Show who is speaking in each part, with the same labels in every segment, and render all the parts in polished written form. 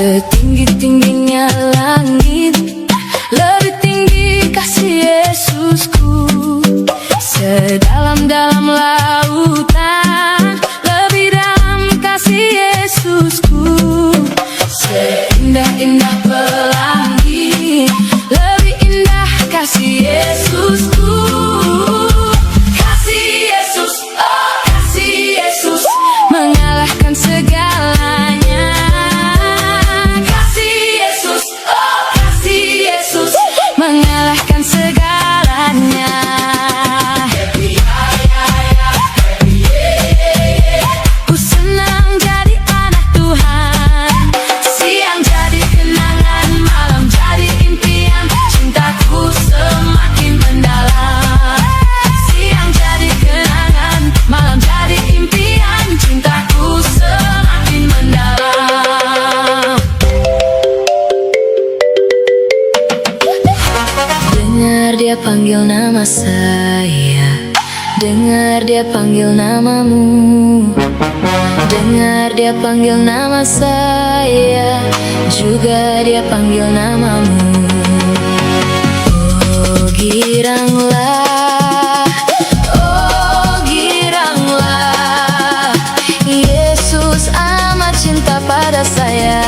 Speaker 1: Setinggi-tingginya langit, lebih tinggi kasih Yesusku. Sedalam-dalam lautan, lebih dalam kasih Yesusku. Seindah-indah pelangi, lebih indah kasih Yesusku. Kasih Yesus, oh kasih Yesus, mengalahkan segalanya. Kasih Yesus, oh kasih Yesus, mengalahkan segalanya. Ku senang jadi anak Tuhan, siang jadi kenangan, malam jadi impian, cintaku semakin mendalam. Siang jadi kenangan, malam jadi impian, cintaku semakin mendalam. Dengar dia panggil nama saya, dengar dia panggil namamu. Dengar dia panggil nama saya, juga dia panggil namamu. Oh giranglah, oh giranglah, Yesus amat cinta pada saya.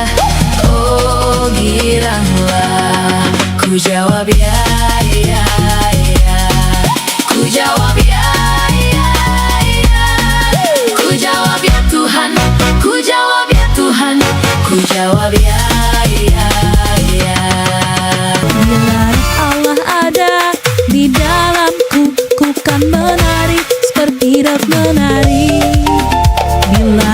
Speaker 1: Oh giranglah, ku jawab ya, ya, ya. Ku jawab ya, ya, ya. Ku jawab ya Tuhan, ku jawab ya Tuhan, ku jawab ya, ya, ya.
Speaker 2: Bila Allah ada di dalamku, ku kan menari seperti rap menari. Bila